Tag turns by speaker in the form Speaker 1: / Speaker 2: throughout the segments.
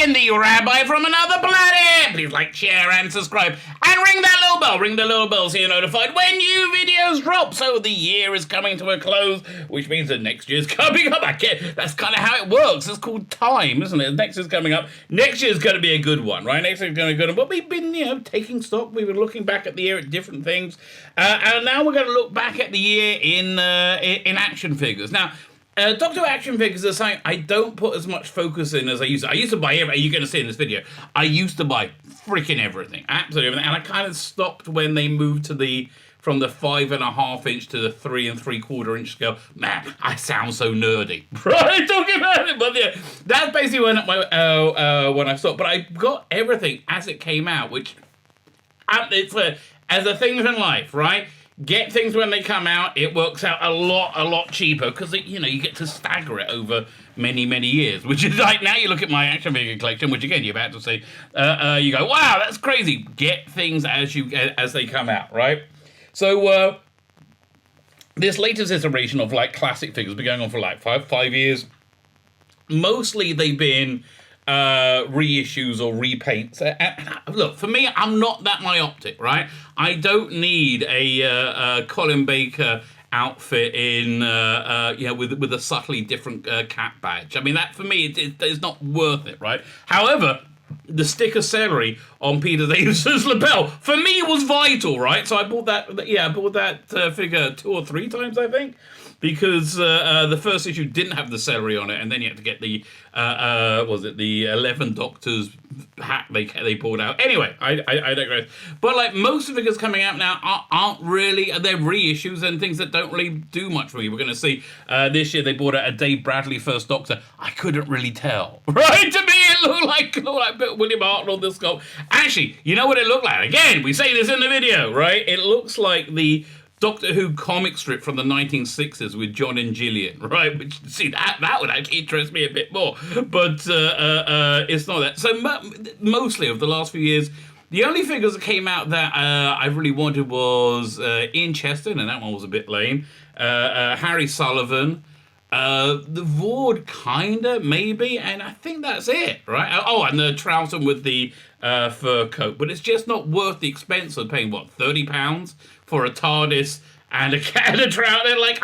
Speaker 1: Lebetkin, the Rabbi from another planet. Please like, share, and subscribe. And ring that little bell. Ring the little bell so you're notified when new videos drop. So the year is coming to a close, which means that next year's coming up. That's kind of how it works. It's called time, isn't it? Next year's coming up. Next year's going to be a good one, right? Next year's going to be good. But we've been, taking stock. We've been looking back at the year at different things. And now we're going to look back at the year in action figures. Now, Doctor Who action figures are something I don't put as much focus in as I used to. I used to buy everything. You're going to see in this video. I used to buy freaking everything. Absolutely everything. And I kind of stopped when they moved to from the 5.5 inch to the 3 3/4 inch scale. Man, I sound so nerdy, right? Talking about it, but yeah, that's basically when I stopped. But I got everything as it came out, which it's as a thing in life, right? Get things when they come out. It works out a lot cheaper because you get to stagger it over many years. Which is like now you look at my action figure collection, which again you're about to see. You go, wow, that's crazy. Get things as they come out, right? So this latest iteration of like classic figures been going on for like five years. Mostly they've been reissues or repaints. Look, for me, I'm not that myopic, right? I don't need a Colin Baker outfit in with a subtly different cap badge. I mean, that for me it's not worth it, right? However, the stick of celery on Peter Davis's lapel for me was vital, right? So I bought that. Yeah, I bought that figure 2 or 3 times, I think. Because the first issue didn't have the celery on it, and then you had to get the 11 Doctors hat they pulled out. Anyway, I digress. But like most of the figures coming out now aren't really, they're reissues and things that don't really do much for me. We're going to see this year they brought out a Dave Bradley First Doctor. I couldn't really tell, right? To me, it looked like William Hartnell, this sculpt. Actually, you know what it looked like? Again, we say this in the video, right? It looks like the Doctor Who comic strip from the 1960s with John and Gillian, right? Which, see, that would actually interest me a bit more. But it's not that. So mostly over the last few years, the only figures that came out that I really wanted was Ian Cheston, and that one was a bit lame. Harry Sullivan. The Vord, kinda, maybe, and I think that's it, right? Oh, and the Troughton with the fur coat. But it's just not worth the expense of paying, what, £30 for a TARDIS and a cat and a Troughton? Like,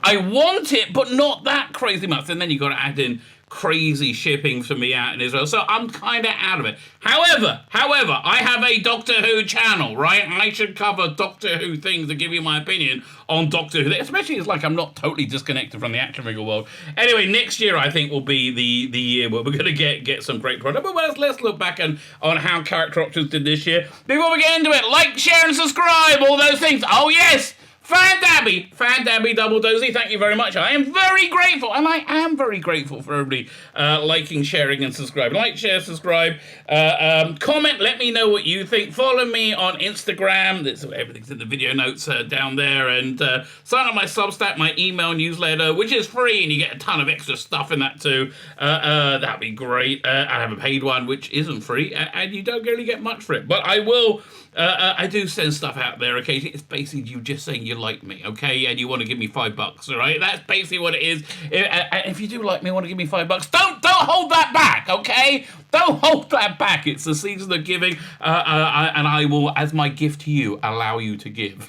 Speaker 1: I want it, but not that crazy much. And then you got to add in crazy shipping for me out in Israel. So I'm kind of out of it. However, I have a Doctor Who channel, right? I should cover Doctor Who things to give you my opinion on Doctor Who, especially it's like I'm not totally disconnected from the action figure world. Anyway, next year I think will be the year where we're going to get some great product. But let's look back on how character options did this year. Before we get into it, like, share, and subscribe, all those things. Oh, yes! Fan Dabby, Double Dozy, thank you very much. I am very grateful, and I am very grateful for everybody liking, sharing, and subscribing. Like, share, subscribe, comment, let me know what you think. Follow me on Instagram. Everything's in the video notes down there. And sign up my Substack, my email newsletter, which is free, and you get a ton of extra stuff in that too. That'd be great. I have a paid one, which isn't free, and you don't really get much for it. But I will... I do send stuff out there occasionally. It's basically you just saying you like me, okay? And you want to give me $5, all right? That's basically what it is. If you do like me, want to give me $5, don't hold that back, okay? Don't hold that back. It's the season of giving, and I will, as my gift to you, allow you to give.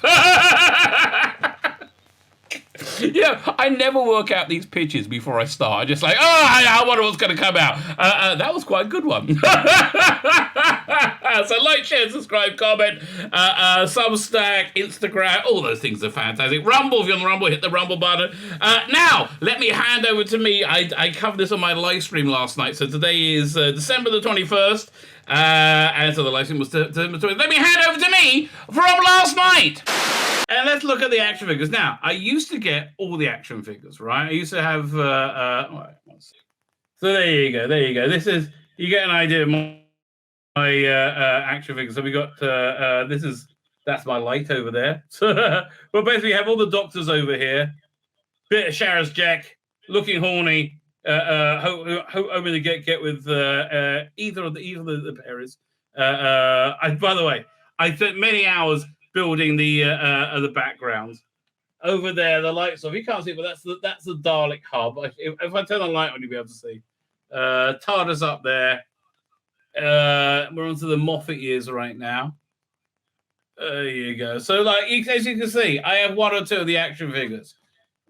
Speaker 1: Yeah, I never work out these pitches before I start. I just like, I wonder what's going to come out. That was quite a good one. So like, share, subscribe, comment, Substack, Instagram, all those things are fantastic. Rumble, if you're on the Rumble, hit the Rumble button. Now, let me hand over to me. I covered this on my live stream last night. So today is December the 21st. And so the live stream was December 20th. Let me hand over to me from last night. And let's look at the action figures. Now, I used to get all the action figures, right? I used to have... all right, let's see. So there you go. This is... You get an idea of my action figures. So we got... That's my light over there. But basically, you have all the Doctors over here. Bit of Sharaz Jack, looking horny. Hoping to get with either of the pairs. By the way, I spent many hours building the backgrounds. Over there, the lights off. You can't see it, but that's the Dalek hub. If I turn the light on, you'll be able to see. TARDIS up there. We're on to the Moffat years right now. There you go. So, like, as you can see, I have one or two of the action figures.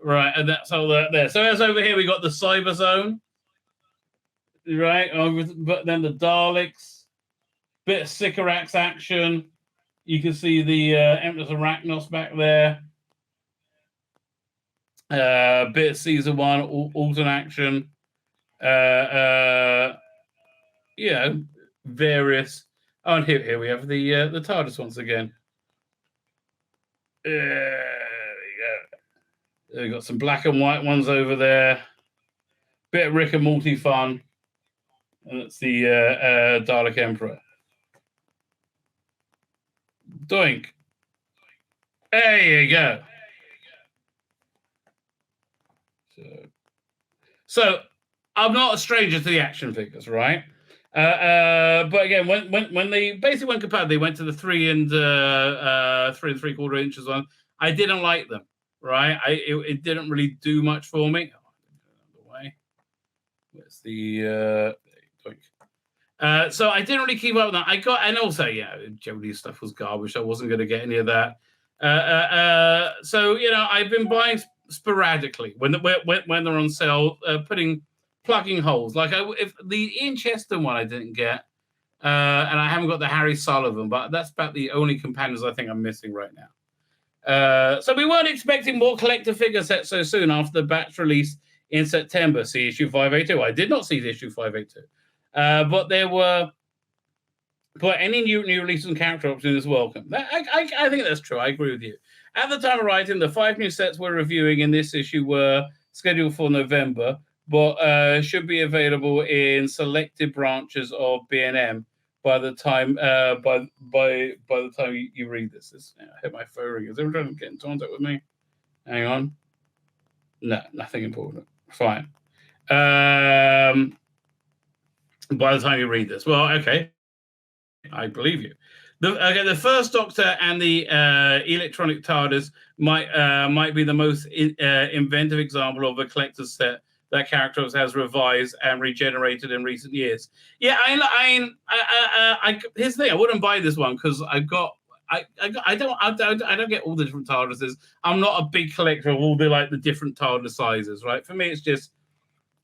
Speaker 1: Right, and that's all that there. So, as over here, we got the Cyber Zone. Right, but then the Daleks. Bit of Sycorax action. You can see the Empress Arachnos back there. Bit of Season 1, Alton action. Various. Oh, and here we have the TARDIS once again. There we go. We've got some black and white ones over there. Bit of Rick and Morty fun. And it's the Dalek Emperor. Doink. There you go. So I'm not a stranger to the action figures, right? But again, when they basically went compared, they went to the 3 and 3 3/4 inches one. I didn't like them, right? It didn't really do much for me. Where's the so I didn't really keep up with that. I got, and also, Jodie's stuff was garbage. I wasn't going to get any of that. So I've been buying sporadically when they're on sale, plugging holes. Like if the Ian Chester one I didn't get, and I haven't got the Harry Sullivan, but that's about the only companions I think I'm missing right now. So we weren't expecting more collector figure sets so soon after the batch release in September. See issue 582. I did not see the issue 582. But there were, any new releases and character options is welcome. I think that's true. I agree with you. At the time of writing, the 5 new sets we're reviewing in this issue were scheduled for November, but should be available in selected branches of B&M by the time by the time you read this. I hit my phone ring. Is everyone trying to get in contact with me? Hang on. No, nothing important. Fine. By the time you read this. Well, okay. I believe you. The first Doctor and the electronic TARDIS might be the most inventive example of a collector's set that Characters has revised and regenerated in recent years. Yeah, here's the thing. I wouldn't buy this one because I don't get all the different TARDISes. I'm not a big collector of all the different TARDIS sizes, right? For me, it's just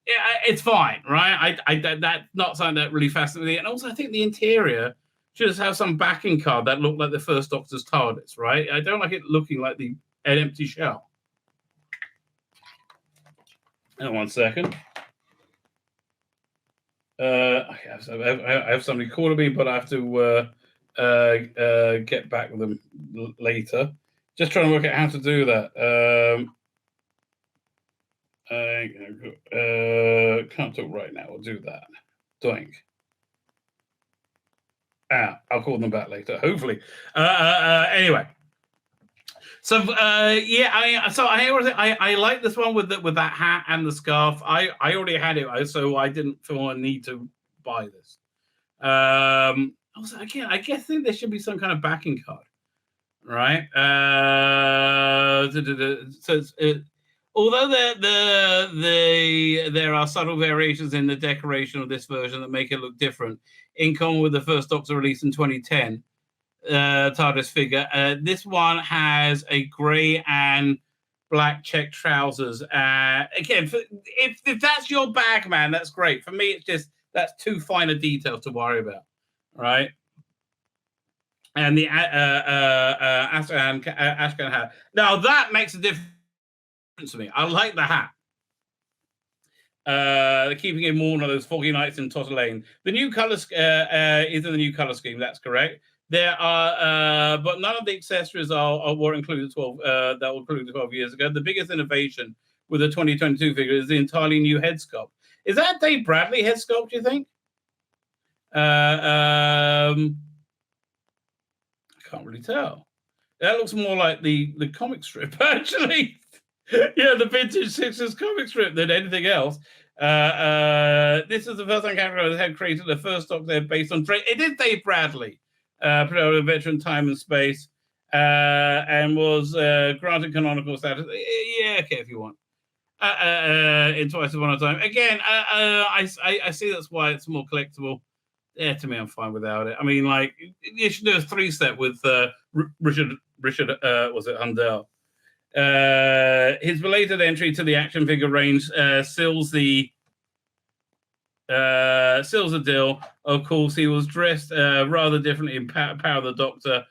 Speaker 1: it's fine, right? That's not something that really fascinates me. And also, I think the interior should just have some backing card that looked like the first Doctor's TARDIS, right? I don't like it looking like an empty shell. Hang on 1 second. I have somebody calling me, but I have to get back with them later. Just trying to work out how to do that. Can't talk right now. We'll do that. Doink. I'll call them back later, hopefully. Anyway. So I like this one with that hat and the scarf. I already had it, so I didn't feel a need to buy this. Also, again, I think there should be some kind of backing card, right? Although there are subtle variations in the decoration of this version that make it look different, in common with the first Doctor release in 2010. TARDIS figure. This one has a grey and black check trousers. Again, if that's your bag, man, that's great. For me, it's just that's too fine a detail to worry about, right? And the Ashcan hat. Now that makes a difference to me. I like the hat. Keeping it more one of those foggy nights in Totter Lane. The new color is in the new color scheme. That's correct. There are, but none of the accessories were included 12 years ago. The biggest innovation with the 2022 figure is the entirely new head sculpt. Is that Dave Bradley head sculpt, do you think? I can't really tell. That looks more like the comic strip, actually. Yeah, the vintage Sixers comic strip than anything else. This is the first time Characters had created the first Doctor based on it is Dave Bradley. A veteran time and space, and was granted canonical status. Yeah, okay, if you want. In Twice Upon a Time. Again, I see that's why it's more collectible. Yeah, to me, I'm fine without it. I mean, like, you should do a 3-step with Richard. Was it Hundell? His belated entry to the action figure range seals the deal. Of course, he was dressed rather differently in Power of the Doctor.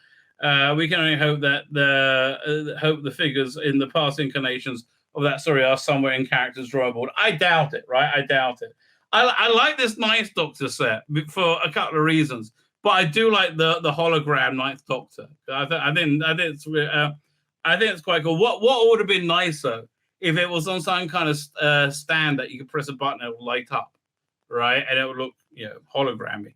Speaker 1: We can only hope that the figures in the past incarnations of that story are somewhere in character's drawing board. I doubt it, right? I doubt it. I like this Ninth Doctor set for a couple of reasons, but I do like the hologram Ninth Doctor. I think it's quite cool. What would have been nicer if it was on some kind of stand that you could press a button and it would light up, right? And it would look, hologrammy.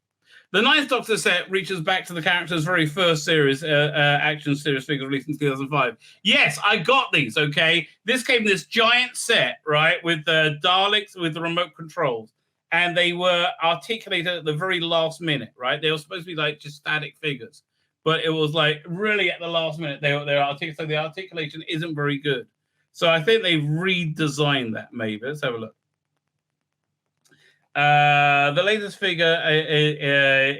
Speaker 1: The Ninth Doctor set reaches back to the character's very first series, action series figure released in 2005. Yes, I got these, okay? This came in this giant set, right, with the Daleks with the remote controls. And they were articulated at the very last minute, right? They were supposed to be like just static figures. But it was like really at the last minute, they're articulated. So the articulation isn't very good. So I think they've redesigned that maybe. Let's have a look. The latest figure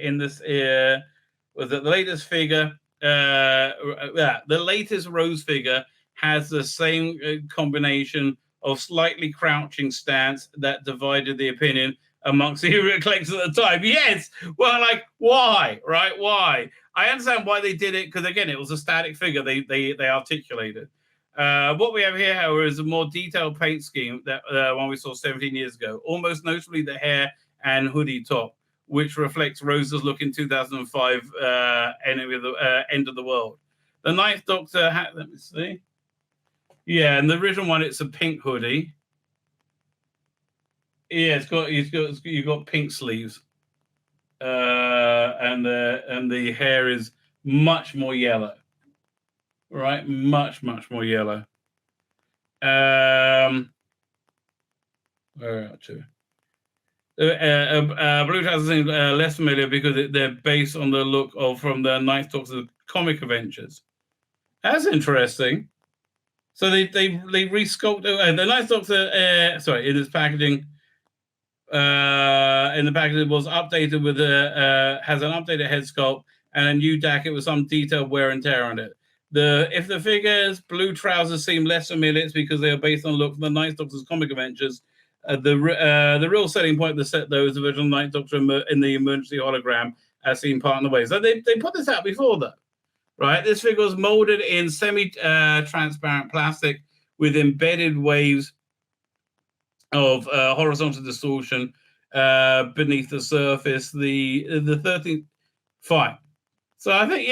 Speaker 1: in this was it the latest figure? The latest Rose figure has the same combination of slightly crouching stance that divided the opinion amongst the collectors at the time. Yes, well, like why, right? Why? I understand why they did it because again, it was a static figure. They articulated. What we have here, however, is a more detailed paint scheme that one we saw 17 years ago, almost notably the hair and hoodie top, which reflects Rose's look in 2005, End of the World. The Ninth Doctor hat, let me see. Yeah, and the original one, it's a pink hoodie. Yeah, you've got pink sleeves. And the hair is much more yellow. Right, much more yellow. Where are to? Blue Trousers seem less familiar because they're based on the look from the Ninth Doctor's comic adventures. That's interesting. So they resculpted the Ninth Doctor. In his packaging. In the package, it was updated with has an updated head sculpt and a new jacket with some detailed wear and tear on it. If the figure's blue trousers seem less familiar, it's because they are based on the look from the Ninth Doctor's comic adventures. The real selling point of the set, though, is the original Ninth Doctor in the emergency hologram, as seen part in the way. So they put this out before, though, right? This figure was molded in semi-transparent plastic with embedded waves of horizontal distortion beneath the surface. The 13th, fine. So I think,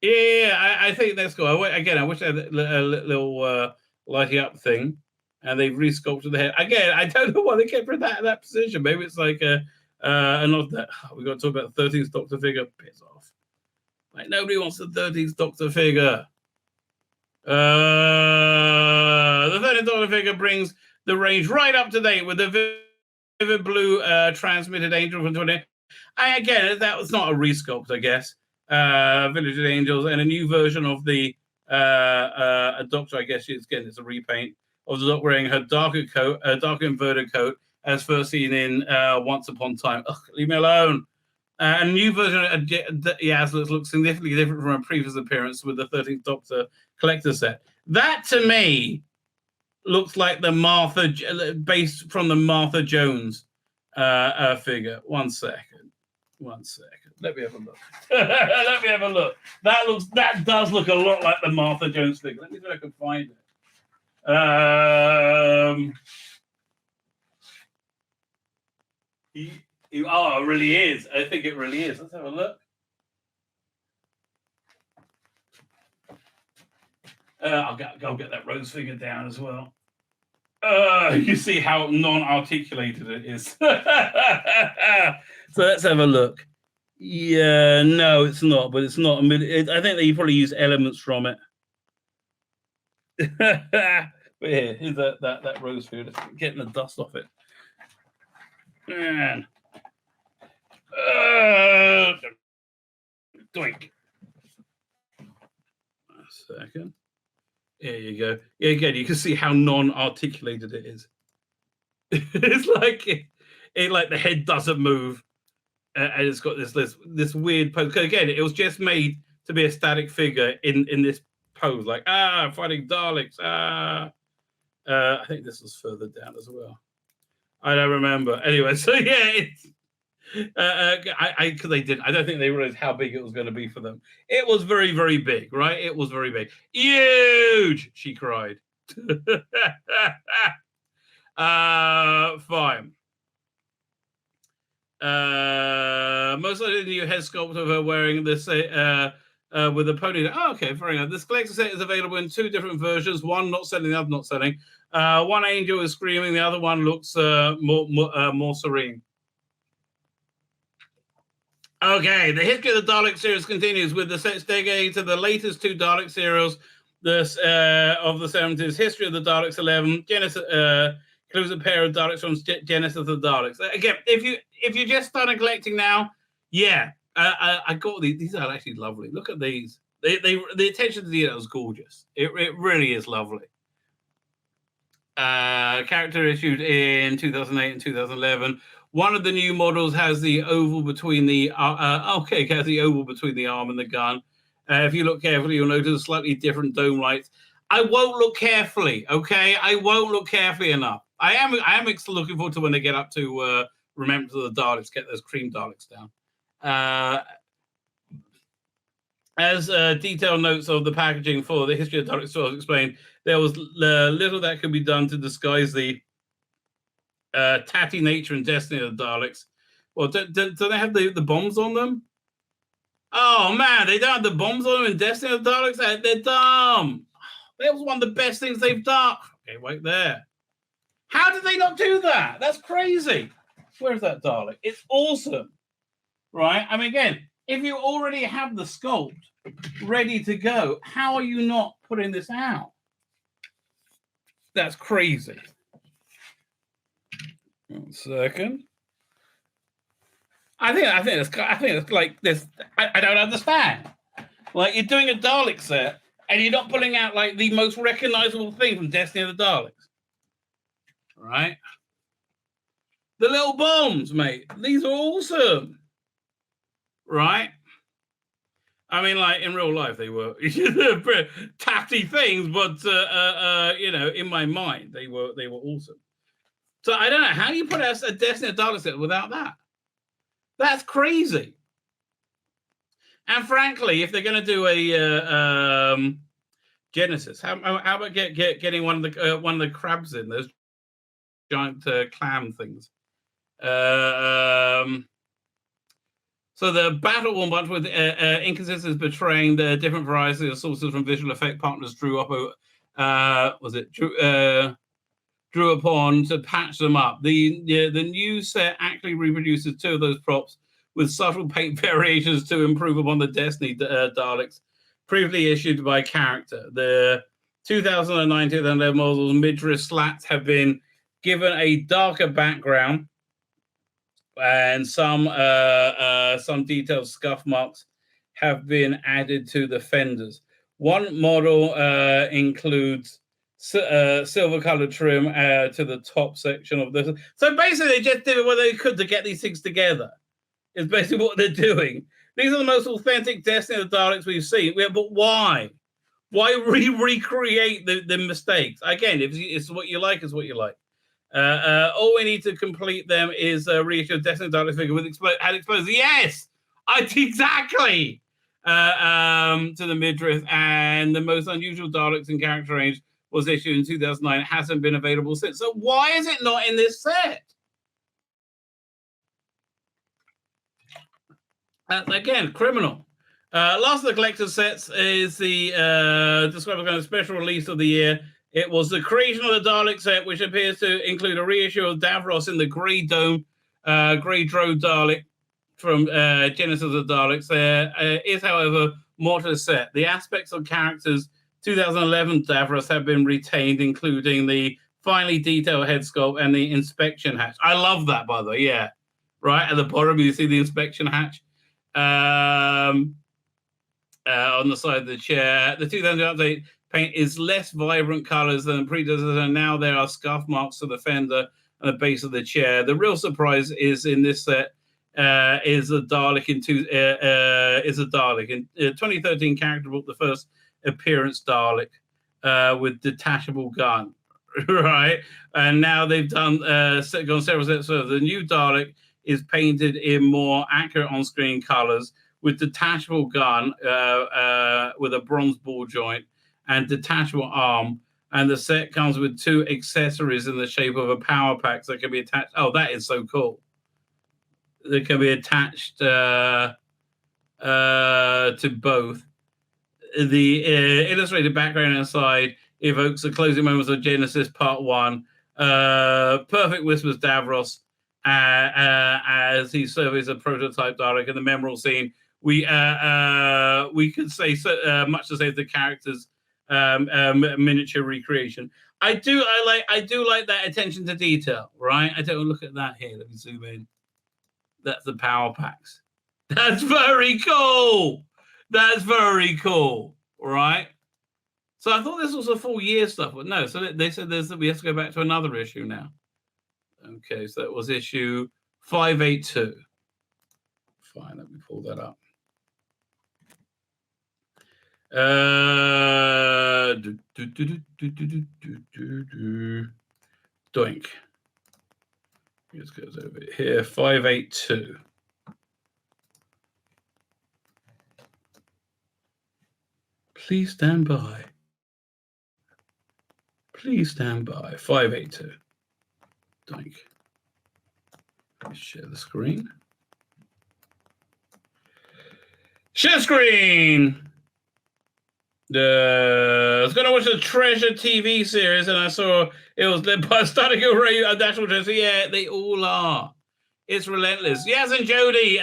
Speaker 1: I think that's cool. I wish I had a little lighting up thing, and they've resculpted the head. Again, I don't know why they kept it that position. Maybe it's like another. We've got to talk about the 13th Doctor figure. Piss off! Like nobody wants the 13th Doctor figure. The 13th Doctor figure brings the range right up to date with the vivid blue transmitted angel from 20. Again, that was not a resculpt, I guess. Village of Angels and a new version of the a Doctor, I guess it's a repaint of the Doctor wearing her darker coat, a darker inverted coat, as first seen in Once Upon a Time. Ugh, leave me alone. A new version of Yaz looks significantly different from a previous appearance with the 13th Doctor collector set. That to me looks like the based from the Martha Jones figure. One second. Let me have a look. Let me have a look. That does look a lot like the Martha Jones figure. Let me see if I can find it. It really is. I think it really is. Let's have a look. I'll get that Rose figure down as well. You see how non-articulated it is. So let's have a look. Yeah, no, it's not, but it's not. I think that you probably use elements from it. But here's that Rose figure. Let's getting the dust off it. Man. Doink. A second. There you go. Yeah, again, you can see how non-articulated it is. It's like it like the head doesn't move.
Speaker 2: and it's got this weird pose. Again, it was just made to be a static figure in this pose, like fighting Daleks. I think this was further down as well. I don't remember. Anyway, so yeah, it's because they didn't. I don't think they realized how big it was going to be for them. It was very, very big, right? It was very big, huge. She cried. Fine. Most likely the new head sculpt of her wearing this with a pony. Oh, okay, fair enough. This collector set is available in 2 different versions. One not selling, the other not selling. One angel is screaming, the other one looks more serene. Okay, the history of the Dalek series continues with the sets dedicated to the latest 2 Dalek serials of the 70s. History of the Daleks 11. Genesis includes a pair of Daleks from Genesis of the Daleks. Again, if you just started collecting now, yeah, I got these. These are actually lovely. Look at these. The attention to detail is gorgeous. It really is lovely. Character issued in 2008 and 2011. One of the new models has the oval between the has the oval between the arm and the gun. If you look carefully, you'll notice slightly different dome lights. I won't look carefully, okay? I won't look carefully enough. I am looking forward to when they get up to Remembrance of the Daleks, get those cream Daleks down. As detailed notes of the packaging for the history of Dalek stores explained, there was little that could be done to disguise the tatty nature and destiny of the Daleks. Well, do they have the bombs on them? Oh, man, they don't have the bombs on them in Destiny of the Daleks? They're dumb. That was one of the best things they've done. Okay, wait there. How did they not do that? That's crazy. Where's that Dalek? It's awesome. Right? I mean, again, if you already have the sculpt ready to go, how are you not putting this out? That's crazy. 1 second. I think it's like this. I don't understand. Like, you're doing a Dalek set and you're not pulling out like the most recognizable thing from Destiny of the Daleks. Right? The little bombs, mate. These are awesome. Right? I mean, like, in real life, they were tatty things, but in my mind, they were awesome. So I don't know, how do you put out a Destiny of Daleks set without that? That's crazy. And frankly, if they're going to do a Genesis, how about getting one of the crabs in, those giant clam things? So the battle one bunch with inconsistencies betraying the different varieties of sources from visual effect partners drew upon to patch them up. The new set actually reproduces 2 of those props with subtle paint variations to improve upon the Destiny Daleks previously issued by character. The 2009 2011 models midriff slats have been given a darker background, and some detailed scuff marks have been added to the fenders. One model includes silver-colored trim to the top section of this. So basically, they just did what they could to get these things together. Is basically what they're doing. These are the most authentic Destiny of the Daleks we've seen. But why? Why recreate the mistakes? Again, if it's what you like, it's what you like. All we need to complete them is reissue a Destiny of the Daleks figure with explosives. Yes, exactly. To the midriff, and the most unusual Daleks in character range was issued in 2009. It hasn't been available since. So why is it not in this set? Again, criminal. Last of the collector's sets is the described as a special release of the year. It was the creation of the Dalek set, which appears to include a reissue of Davros in the Grey Drone Dalek from Genesis of the Daleks. There is, however, more to the set. The aspects of characters 2011 Davros have been retained, including the finely detailed head sculpt and the inspection hatch. I love that, by the way. Yeah, right at the bottom you see the inspection hatch. On the side of the chair. The 2000 update paint is less vibrant colors than the predecessor, and now there are scuff marks to the fender and the base of the chair. The real surprise is in this set is a Dalek in 2013 character book, the first appearance Dalek with detachable gun, right? And now they've gone several steps further. The new Dalek is painted in more accurate on-screen colors with detachable gun with a bronze ball joint and detachable arm. And the set comes with 2 accessories in the shape of a power pack that can be attached. Oh, that is so cool. They can be attached to both. The illustrated background inside evokes the closing moments of Genesis Part 1. Perfect whispers Davros as he surveys a prototype Dalek in the memorable scene. We could say so, much to say the characters' miniature recreation. I do like that attention to detail, right? I don't look at that here. Let me zoom in. That's the power packs. That's very cool. That's very cool, right? So I thought this was a full year stuff, but no. So they said we have to go back to another issue now. Okay, so that was issue 582. Fine, let me pull that up. Doink. It goes over here. 582. Please stand by. Please stand by. 582. Doink. Let me share the screen. Share screen. I was going to watch the Treasure TV series, and I saw it was led by Static Array of National Treasure. Yeah, they all are. It's relentless. Yes, and Jody,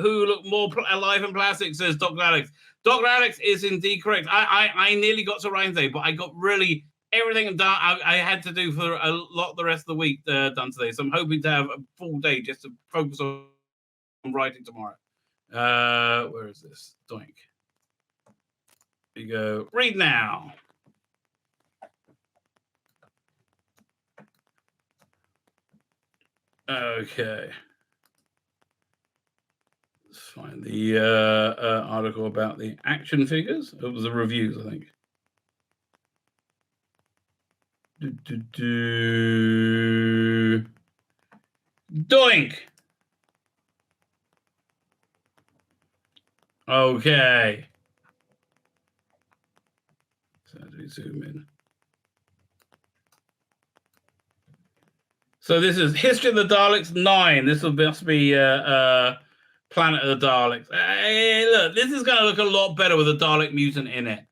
Speaker 2: who look more alive and plastic, says Dr. Alex. Dr. Alex is indeed correct. I nearly got to Ryan's Day, but I got really everything done. I had to do for a lot the rest of the week done today. So I'm hoping to have a full day just to focus on writing tomorrow. Where is this? Doink. Here you go. Read now. Okay. Let's find the article about the action figures. It was the reviews, I think. Doink. Okay. So as we zoom in. So this is History of the Daleks 9. This must be Planet of the Daleks. Hey, look, this is going to look a lot better with a Dalek mutant in it,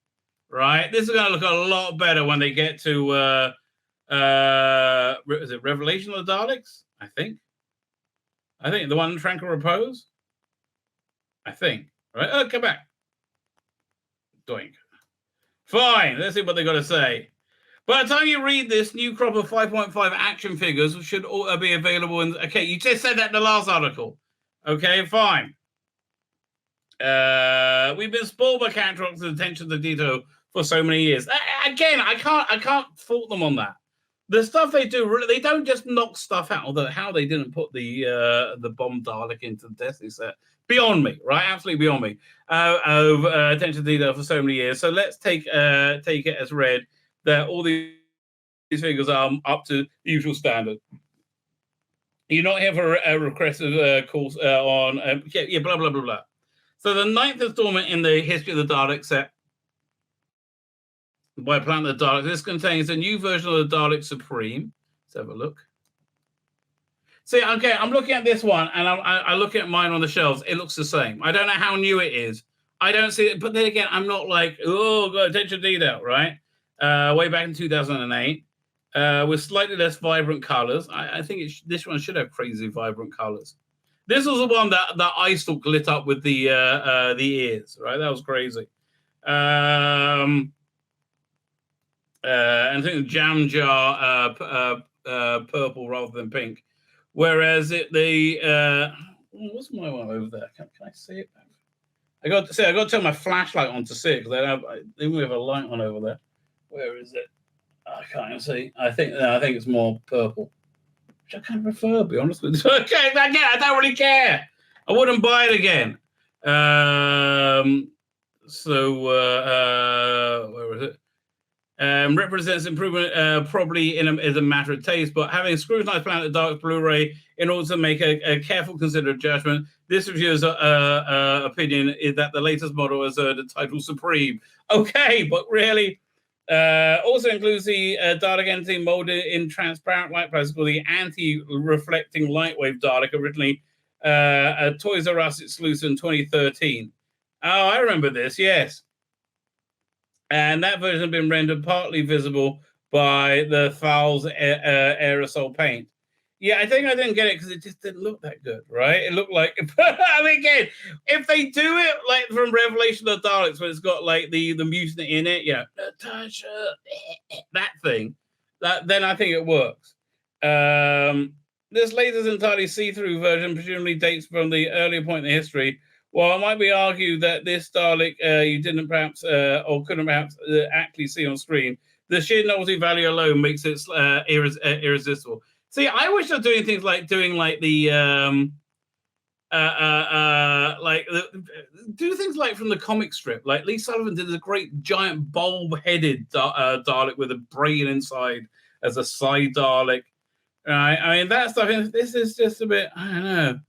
Speaker 2: right? This is going to look a lot better when they get to is it Revelation of the Daleks? I think the one in Tranquil Repose. I think. Right? Oh, come back. Doink. Fine. Let's see what they got to say. By the time you read this, new crop of 5.5 action figures should be available in. Okay, you just said that in the last article. Okay, fine. We've been spoiled by Catrock's attention to detail for so many years. Again, I can't fault them on that. The stuff they do, really, they don't just knock stuff out. Although how they didn't put the bomb Dalek into the Destiny set, beyond me, right? Absolutely beyond me. Of attention to detail for so many years. So let's take it as read that all these figures are up to the usual standard. You're not here for a regressive course on blah blah blah blah. So the 9th installment in the History of the Dalek set by Planet of the Daleks. This contains a new version of the Dalek Supreme. Let's have a look. See, okay, I'm looking at this one, and I look at mine on the shelves. It looks the same. I don't know how new it is. I don't see it, but then again, I'm not like, oh, got attention to detail, right? Way back in 2008, with slightly less vibrant colors. I think this one should have crazy vibrant colors. This was the one that I still lit up with the ears, right? That was crazy. And I think the jam jar purple rather than pink. Whereas what's my one over there? Can I see it? I got to turn my flashlight on to see it because we have a light on over there. Where is it? I can't even see. I think it's more purple. which I kind of prefer, to be honest with you. Okay, again, I don't really care. I wouldn't buy it again. Where was it? Represents improvement probably as a matter of taste, but having scrutinized Planet of the Dark's Blu-ray in order to make a careful considered judgment, this reviewer's opinion is that the latest model has earned the title Supreme. Okay, but really, also includes the Dalek entity molded in transparent light plastic, called the anti-reflecting lightwave Dalek, originally a Toys R Us exclusive in 2013. Oh, I remember this, yes. And that version has been rendered partly visible by the Fowls aerosol paint. Yeah, I think I didn't get it because it just didn't look that good, right? It looked like, I mean, again, if they do it like from Revelation of the Daleks, where it's got like the mutant in it, yeah, Natasha, that thing, then I think it works. This latest entirely see-through version presumably dates from the earlier point in history. Well, it might be argued that this Dalek you didn't perhaps or couldn't perhaps actually see on screen. The sheer novelty value alone makes it irresistible. See, I wish they're doing things like do things like from the comic strip. Like Lee Sullivan did a great giant bulb-headed Dalek with a brain inside as a side Dalek. Right? I mean that stuff. This is just a bit. I don't know.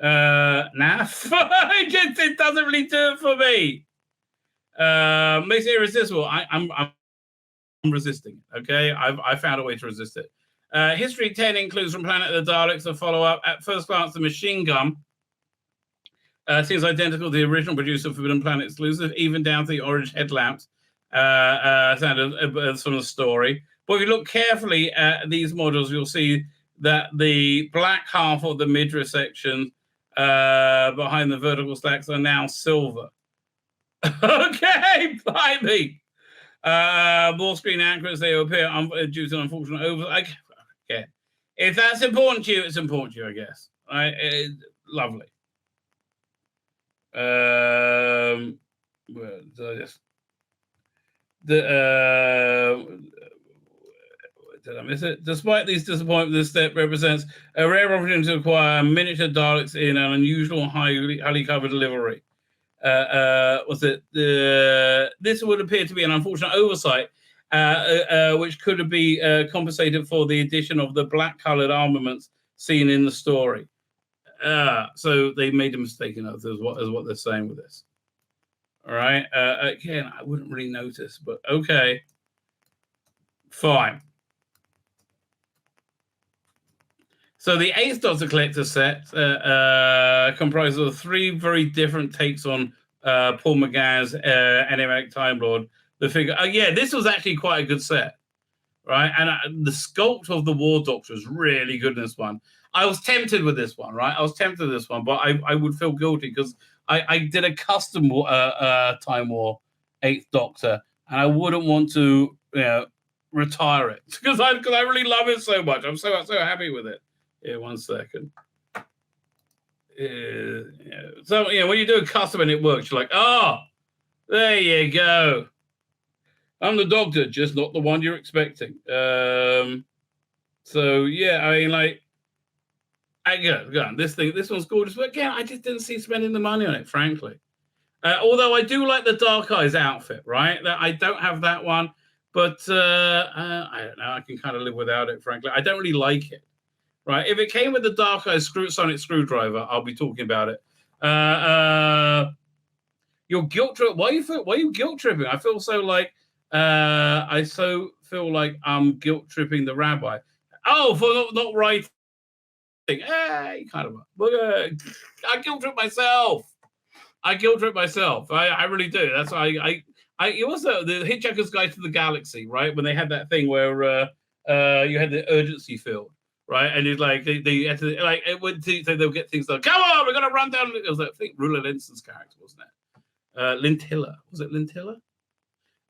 Speaker 2: Naff. It doesn't really do it for me. Makes it irresistible. I'm resisting it. Okay, I found a way to resist it. History 10 includes from Planet of the Daleks a follow-up. At first glance, the machine gun seems identical to the original producer Forbidden Planet exclusive, even down to the orange headlamps sounded from the story. But if you look carefully at these models, you'll see that the black half of the midriff section behind the vertical stacks are now silver. Okay, bite me. More screen accuracy, they appear due to unfortunate over. Okay, if that's important to you, it's important to you, I guess. Lovely. Well, so just did I miss it? Despite these disappointments, this step represents a rare opportunity to acquire miniature Daleks in an unusual, highly covered livery. This would appear to be an unfortunate oversight, which could be compensated for the addition of the black-colored armaments seen in the story. So they made a mistake in others, is what they're saying with this. All right. Again, I wouldn't really notice, but okay. Fine. So the 8th Doctor Collector set comprises of 3 very different takes on Paul McGann's enigmatic Time Lord. The figure, this was actually quite a good set, right? And the sculpt of the War Doctor is really good in this one. I was tempted with this one, right? But I would feel guilty because I did a custom Time War 8th Doctor, and I wouldn't want to, retire it because I really love it so much. I'm so happy with it. Yeah, 1 second. So when you do a custom and it works, you're like, oh, there you go. I'm the Doctor, just not the one you're expecting. So yeah, I mean, like, this one's gorgeous, but again, I just didn't see spending the money on it, frankly. Although I do like the Dark Eyes outfit, right? I don't have that one, but I don't know. I can kind of live without it, frankly. I don't really like it. Right, if it came with the Dark Eyes sonic screwdriver, I'll be talking about it. Your guilt trip. Why are you guilt tripping? I feel so like I'm guilt tripping the Rabbi. Oh, for not writing. Hey, kind of. I guilt trip myself. I really do. That's why it was the Hitchhiker's Guide to the Galaxy, right? When they had that thing where you had the urgency field. Right, and it's like they had to it would so they'll get things done. Come on, we're gonna run down. It was I think Rula Linson's character, wasn't it? Lintilla, was it Lintilla?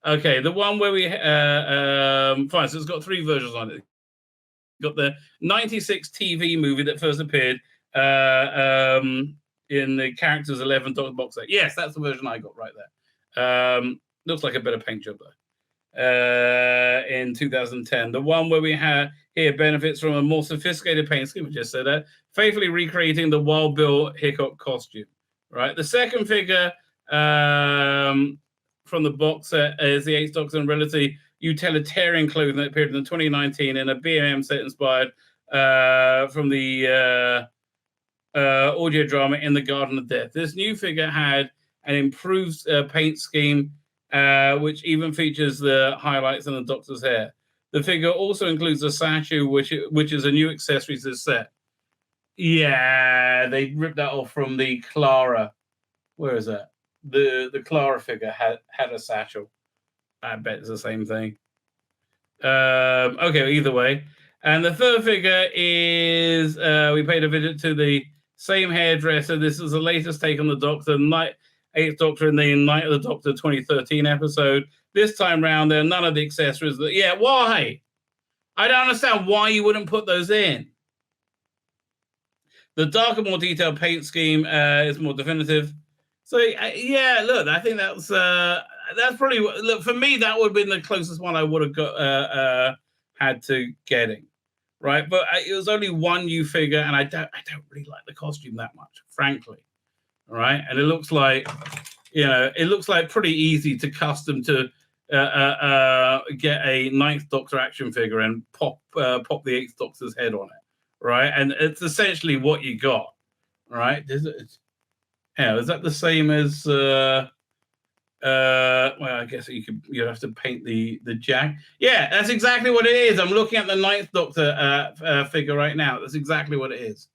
Speaker 2: Okay, the one where we fine. So it's got 3 versions on it. Got the '96 TV movie that first appeared in the Characters 11 Doctor box set. Yes, that's the version I got right there. Looks like a better paint job though. in 2010. The one where we have here benefits from a more sophisticated paint scheme, we just said that, faithfully recreating the Wild Bill Hickok costume, right? The second figure from the box set is the 8th Doctor in relatively utilitarian clothing that appeared in 2019 in a BMM set inspired from the audio drama In the Garden of Death. This new figure had an improved paint scheme, which even features the highlights in the Doctor's hair. The figure also includes a satchel, which is a new accessory to the set. Yeah, they ripped that off from the Clara. Where is that? The Clara figure had a satchel. I bet it's the same thing. Okay, either way. And the third figure is we paid a visit to the same hairdresser. This is the latest take on the Doctor, 8th Doctor in the Night of the Doctor 2013 episode. This time round, there are none of the accessories. Yeah, why? I don't understand why you wouldn't put those in. The darker, more detailed paint scheme is more definitive. So yeah, look, I think that's probably, look, for me, that would have been the closest one I would have got had to getting, right? But it was only one new figure, and I don't really like the costume that much, frankly. All right, and it looks like, it looks like pretty easy to custom to get a 9th Doctor action figure and pop the 8th Doctor's head on it, right? And it's essentially what you got, right? Is that the same as? Well, I guess you have to paint the jack. Yeah, that's exactly what it is. I'm looking at the 9th Doctor figure right now. That's exactly what it is.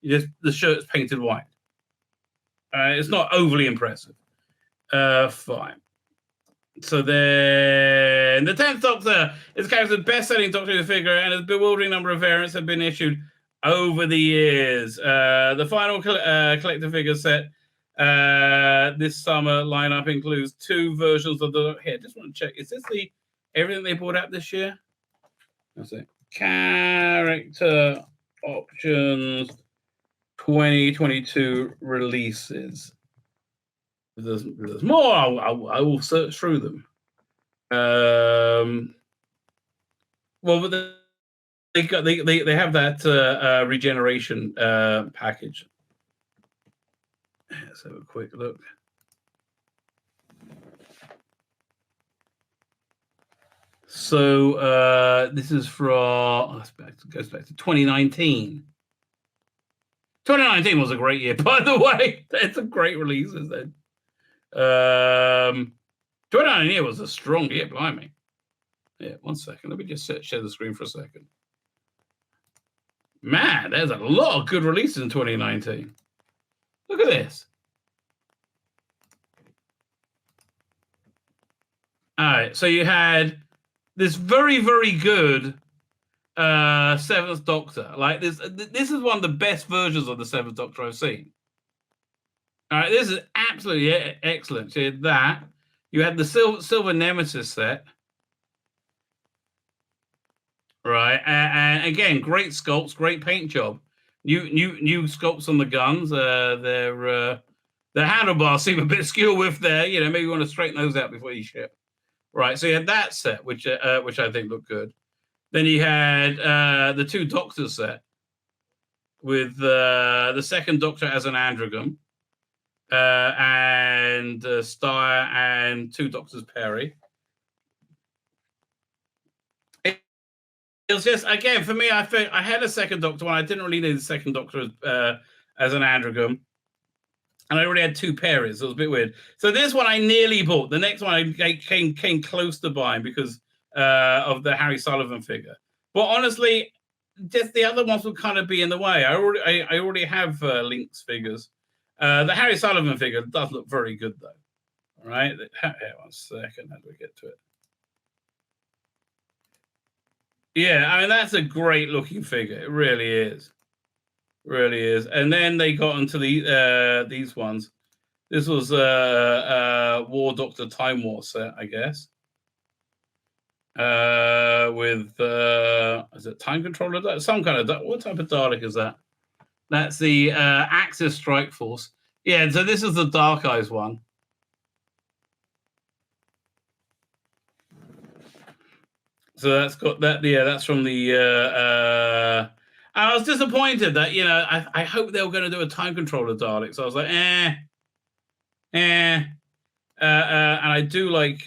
Speaker 2: The shirt's painted white. It's not overly impressive. Fine. So then the 10th Doctor is kind of the best-selling Doctor Who figure, and a bewildering number of variants have been issued over the years. The final collector figure set this summer lineup includes 2 versions of the. Here, just want to check. Is this everything they brought out this year? That's it. Character options 2022 releases. If there's more, I will search through them. Well, but they have that regeneration package. Let's have a quick look. So this is from goes back to 2019. 2019 was a great year, by the way. It's a great release, isn't it? 2019 was a strong year, blimey. Yeah, 1 second. Let me just share the screen for a second. Man, there's a lot of good releases in 2019. Look at this. All right, so you had this very, very good 7th Doctor. Like this is one of the best versions of the 7th Doctor I've seen. All right, this is absolutely excellent. So you had that. You had the Silver Nemesis set. Right, and again, great sculpts, great paint job. New sculpts on the guns. The handlebars seem a bit skew with there. Maybe you want to straighten those out before you ship. Right, so you had that set, which I think looked good. Then you had the 2 Doctors set with the 2nd Doctor as an androgyne, and Steyr and 2 Doctors Perry. It was just, again, for me, I think I had a 2nd Doctor one. I didn't really need the 2nd Doctor as an androgyne. And I already had 2 Perrys. It was a bit weird. So this one I nearly bought. The next one I came close to buying because of the Harry Sullivan figure. But honestly, just the other ones would kind of be in the way. I already have Link's figures. The Harry Sullivan figure does look very good, though. All right. Here, 1 second. How do we get to it? Yeah, I mean, that's a great looking figure. It really is. Really is. And then they got into these ones. This was War Doctor Time War set, I guess. With is it time controller? Some kind of, what type of Dalek is that? That's the Axis Strike Force. Yeah, so this is the Dark Eyes one. So that's got that. Yeah, that's from the. I was disappointed that I hope they were going to do a time controller Dalek. So I was like, and I do like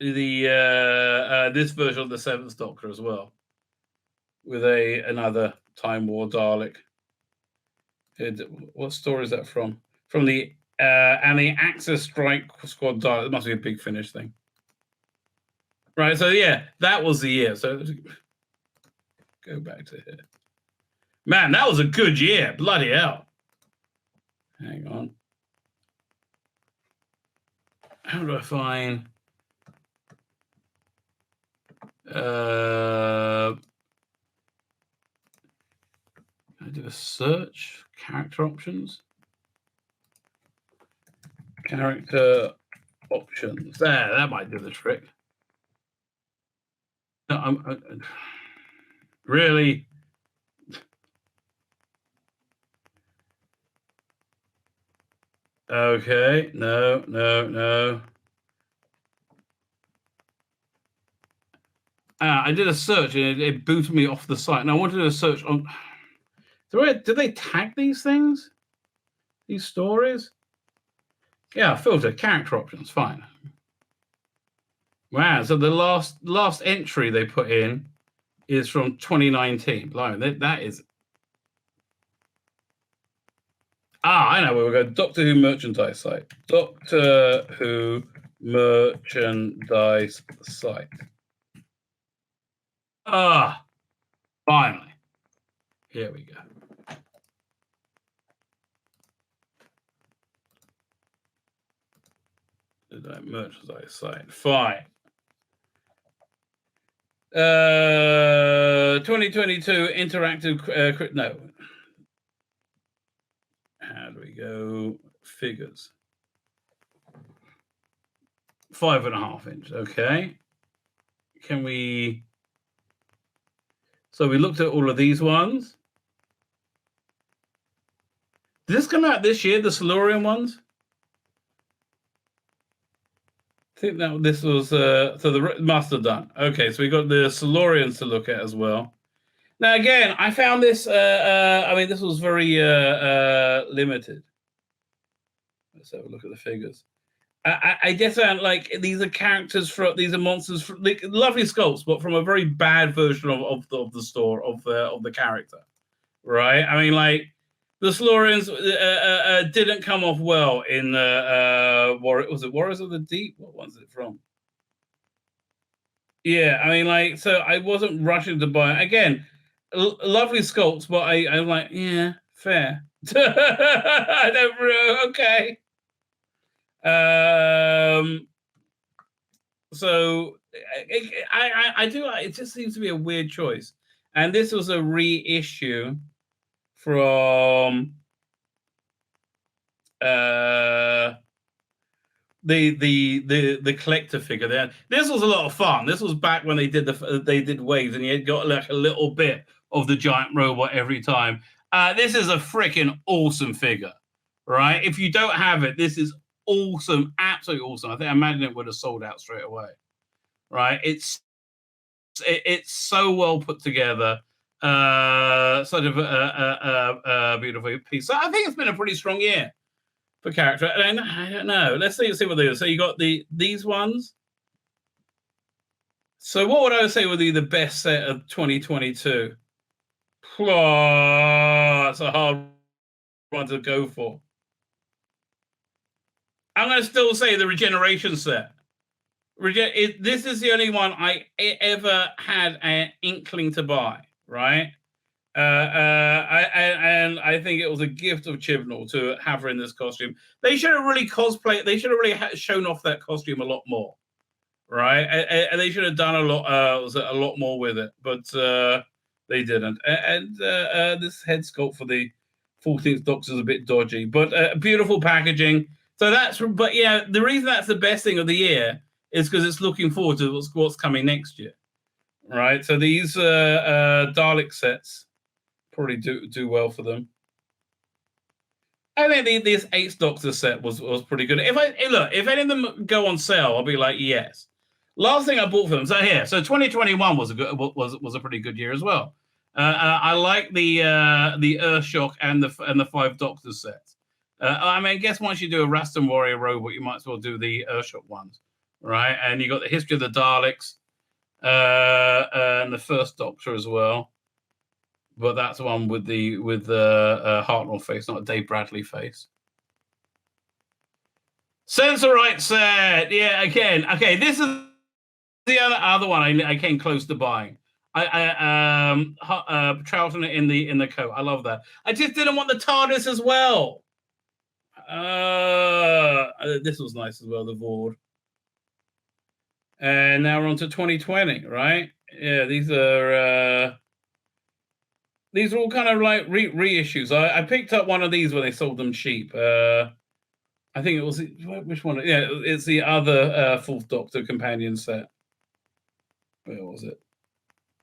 Speaker 2: this version of the Seventh Doctor as well, with another Time War Dalek. What story is that from? From the and the Axis Strike Squad Dalek. It must be a Big Finish thing, right? So yeah, that was the year. So go back to here. Man, that was a good year. Bloody hell! Hang on. How do I find? I do a search. Character options. Character options. There, that might do the trick. No, I'm really. Okay, no. I did a search and it booted me off the site. And I wanted to search on. Did they tag these things? These stories? Yeah, filter, character options, fine. Wow, so the last entry they put in is from 2019. That is. I know where we're going. Doctor Who merchandise site. Doctor Who merchandise site. Finally. Here we go. Merchandise site. Fine. 2022 interactive. No. How do we go? Figures. 5.5 inch. Okay. Can we? So we looked at all of these ones. Did this come out this year? The Silurian ones? I think that this was so the must have done. Okay, so we got the Silurians to look at as well. Now again, I found this. I mean, this was very limited. Let's have a look at the figures. I guess like these are characters from these are monsters from like, lovely sculpts, but from a very bad version of the store of the character, right? I mean, like the Silurians didn't come off well in was it Warriors of the Deep? What one's it from? Yeah, I mean, like, so I wasn't rushing to buy it. Again, lovely sculpts, but I'm like, yeah, fair. I don't really, okay. So I do like it. Just seems to be a weird choice, and this was a reissue from the collector figure there. This was a lot of fun. This was back when they did waves, and you got like a little bit of the giant robot every time. This is a freaking awesome figure, right? If you don't have it, this is awesome, absolutely awesome. I imagine it would have sold out straight away, right? It's so well put together, sort of a beautiful piece. So I think it's been a pretty strong year for character. And I don't know. Let's see what they do. So you got these ones. So what would I say would be the best set of 2022? It's a hard one to go for. I'm going to still say the Regeneration set. This is the only one I ever had an inkling to buy, right? I think it was a gift of Chibnall to have her in this costume. They should have really cosplayed. They should have really shown off that costume a lot more, right? And they should have done a lot more with it, but they didn't. And this head sculpt for the 14th Doctor is a bit dodgy, but beautiful packaging. So but yeah, the reason that's the best thing of the year is because it's looking forward to what's coming next year, right? So these Dalek sets probably do well for them. I think this 8th Doctor set was pretty good. If any of them go on sale, I'll be like, yes. Last thing I bought for them. So here, so 2021 was a pretty good year as well. I like the Earthshock and the Five Doctors sets. I mean, I guess once you do a Rastan Warrior robot, you might as well do the Earthshock ones, right? And you got the History of the Daleks, and the First Doctor as well. But that's the one with the Hartnell face, not a Dave Bradley face. Sensorite set, yeah. Again, okay. This is the other one I came close to buying. Charlton in the coat. I love that. I just didn't want the TARDIS as well. This was nice as well, the Vord. And now we're on to 2020, right? Yeah, these are all kind of like reissues. I picked up one of these when they sold them cheap. I think it was, which one? Yeah, it's the other Fourth Doctor companion set. Where was it?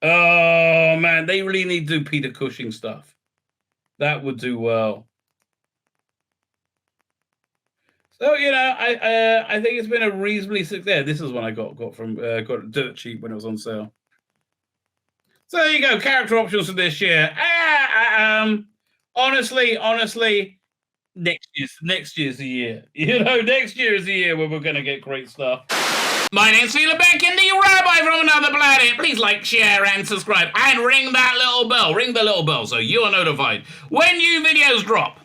Speaker 2: Oh man, they really need to do Peter Cushing stuff. That would do well. So I think it's been a reasonably success. This is one I got it dirt cheap when it was on sale. So there you go, character options for this year. Honestly, next year's the year. Next year is the year where we're going to get great stuff.
Speaker 1: My name's Tzvi Lebetkin, the Rabbi from another planet. Please like, share, and subscribe, and ring that little bell. Ring the little bell so you are notified when new videos drop.